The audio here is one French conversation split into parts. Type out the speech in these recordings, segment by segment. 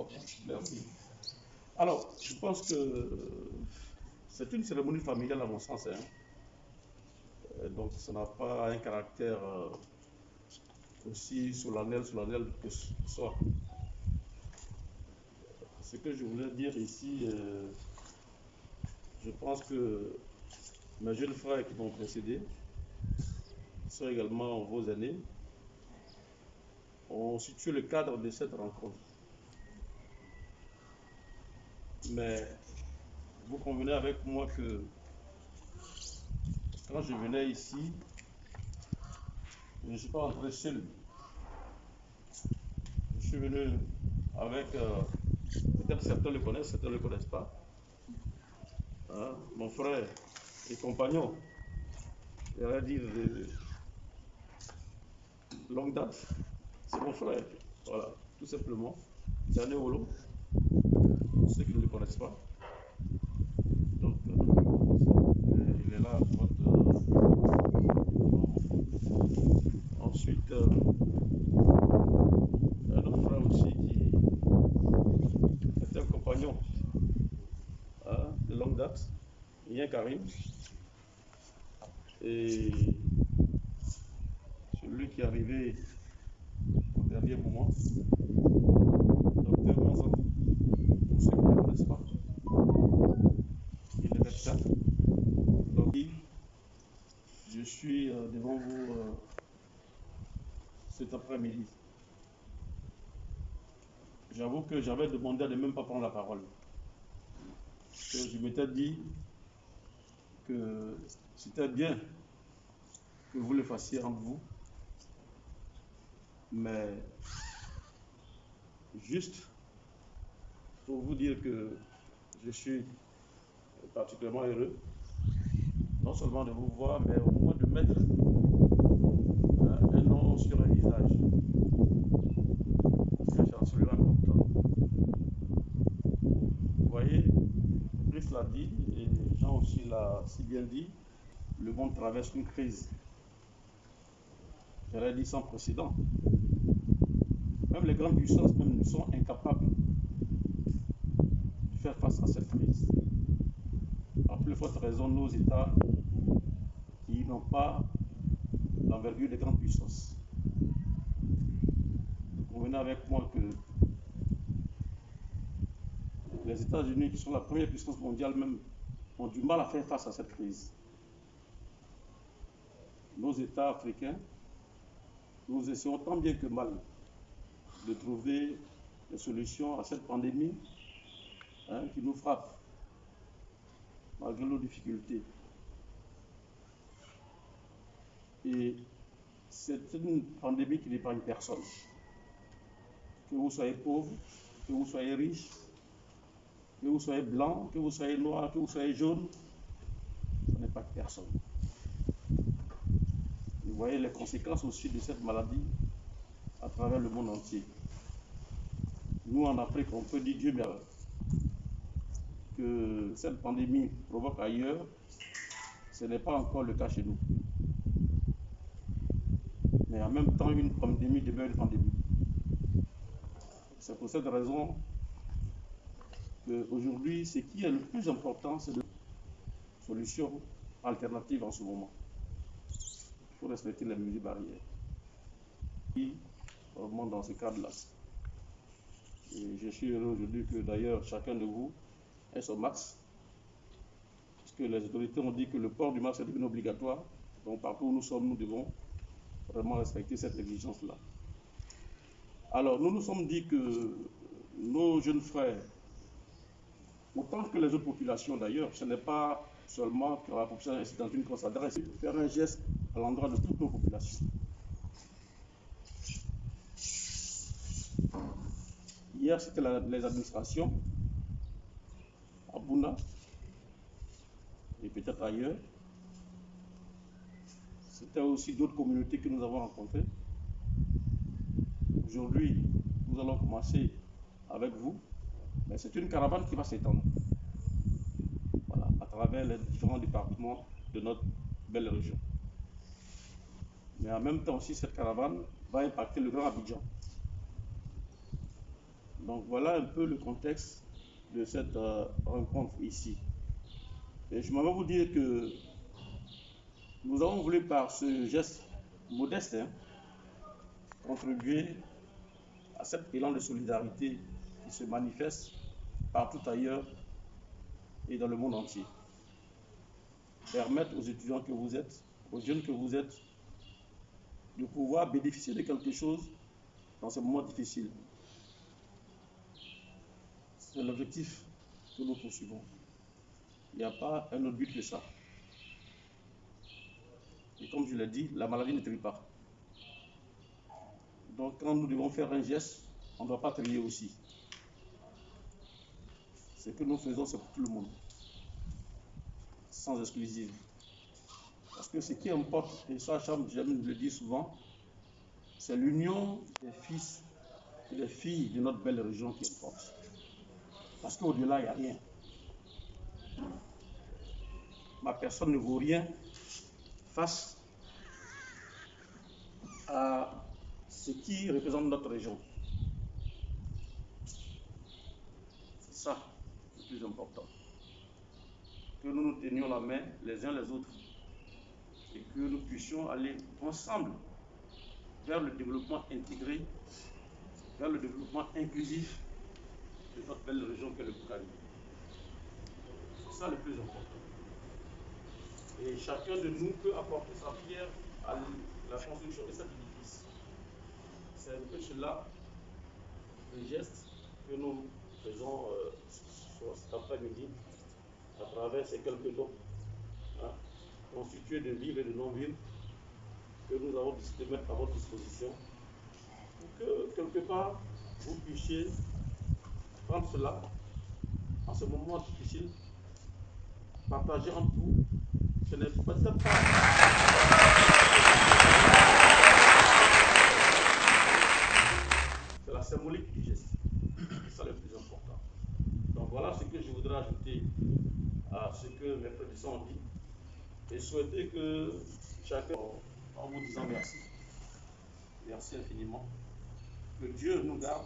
D'accord, merci. Alors, je pense que c'est une cérémonie familiale à mon sens, hein. Donc ça n'a pas un caractère aussi solennel que ce soit. Ce que je voulais dire ici, je pense que mes jeunes frères qui m'ont précédé, qui sont également vos aînés, ont situé le cadre de cette rencontre. Mais vous convenez avec moi que quand je venais ici, je ne suis pas entré seul. Je suis venu avec, peut-être certains le connaissent, certains ne le connaissent pas, hein, mon frère et compagnon, j'allais dire de longue date, c'est mon frère, voilà, tout simplement. Jané Olo, ceux qui ne le connaissent pas. Donc, il est là, ensuite, un autre frère aussi qui est un compagnon, hein, de longue date, Yen Karim, et celui qui est arrivé au dernier moment, Docteur Manzan, pour ceux qui ne le connaissent pas, il est médecin. Donc, je suis devant vous cet après-midi. J'avoue que j'avais demandé à ne même pas prendre la parole. Que je m'étais dit que c'était bien que vous le fassiez entre vous, mais juste pour vous dire que je suis particulièrement heureux, non seulement de vous voir, mais au moins de mettre un nom sur un visage. Parce que j'en suis vraiment content. Vous voyez, Christ l'a dit, et Jean aussi l'a si bien dit, le monde traverse une crise. J'aurais dit sans précédent. Même les grandes puissances même sont incapables de faire face à cette crise. À plus forte raison, nos États qui n'ont pas l'envergure des grandes puissances. Vous convenez avec moi que les États-Unis, qui sont la première puissance mondiale même, ont du mal à faire face à cette crise. Nos États africains, nous essayons tant bien que mal de trouver des solutions à cette pandémie, hein, qui nous frappe, malgré nos difficultés. Et c'est une pandémie qui n'épargne personne. Que vous soyez pauvre, que vous soyez riche, que vous soyez blanc, que vous soyez noir, que vous soyez jaune, ça n'épargne personne. Vous voyez les conséquences aussi de cette maladie à travers le monde entier. Nous, en Afrique, on peut dire Dieu merci que cette pandémie provoque ailleurs, ce n'est pas encore le cas chez nous. Mais en même temps, une pandémie demeure une pandémie. C'est pour cette raison qu'aujourd'hui, ce qui est le plus important, c'est de solutions alternatives en ce moment. Il faut respecter les mesures barrières. Vraiment dans ce cadre-là. Et je suis heureux aujourd'hui que d'ailleurs chacun de vous ait son masque. Parce que les autorités ont dit que le port du masque est devenu obligatoire. Donc partout où nous sommes, nous devons vraiment respecter cette exigence-là. Alors nous nous sommes dit que nos jeunes frères, autant que les autres populations d'ailleurs, ce n'est pas seulement que la population est dans une qu'on s'adresse, faire un geste à l'endroit de toutes nos populations. Hier, c'était les administrations à Bouna et peut-être ailleurs. C'était aussi d'autres communautés que nous avons rencontrées. Aujourd'hui, nous allons commencer avec vous, mais c'est une caravane qui va s'étendre, voilà, à travers les différents départements de notre belle région. Mais en même temps aussi, cette caravane va impacter le Grand Abidjan. Donc voilà un peu le contexte de cette rencontre ici. Et je m'en vais vous dire que nous avons voulu par ce geste modeste contribuer à cet élan de solidarité qui se manifeste partout ailleurs et dans le monde entier. Permettre aux étudiants que vous êtes, aux jeunes que vous êtes, de pouvoir bénéficier de quelque chose dans ces moments difficiles. C'est l'objectif que nous poursuivons. Il n'y a pas un autre but que ça. Et comme je l'ai dit, la maladie ne trie pas. Donc quand nous devons faire un geste, on ne doit pas trier aussi. Ce que nous faisons, c'est pour tout le monde, sans exclusive. Parce que ce qui importe, et ça, j'aime le dire souvent, c'est l'union des fils et des filles de notre belle région qui importe. Parce qu'au-delà, il n'y a rien. Ma personne ne vaut rien face à ce qui représente notre région. C'est ça le plus important. Que nous nous tenions la main les uns les autres et que nous puissions aller ensemble vers le développement intégré, vers le développement inclusif de notre belle région qu'est le Boukari. C'est ça le plus important. Et chacun de nous peut apporter sa pierre à la construction de cet édifice. C'est un peu cela, le geste que nous faisons cet après-midi à travers ces quelques dons constitués de vivres et de non-vivres que nous avons décidé de mettre à votre disposition pour que quelque part vous puissiez prendre cela en ce moment difficile, partager entre vous. Ce n'est peut-être pas c'est la symbolique du geste. C'est ça le plus important. Donc voilà ce que je voudrais ajouter à ce que mes prédécesseurs ont dit et souhaiter que chacun, en vous disant merci, merci infiniment, que Dieu nous garde,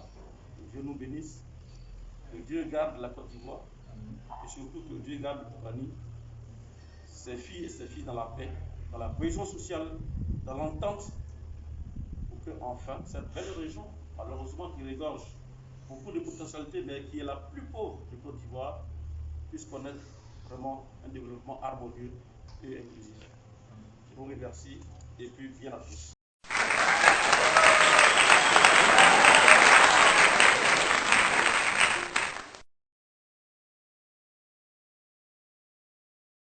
que Dieu nous bénisse, que Dieu garde la Côte d'Ivoire et surtout que Dieu garde le Boukani, ses filles et ses filles dans la paix, dans la cohésion sociale, dans l'entente, pour que enfin cette belle région, malheureusement qui regorge beaucoup de potentialités, mais qui est la plus pauvre de Côte d'Ivoire, puisse connaître vraiment un développement harmonieux et inclusif. Je vous remercie et puis bien à tous.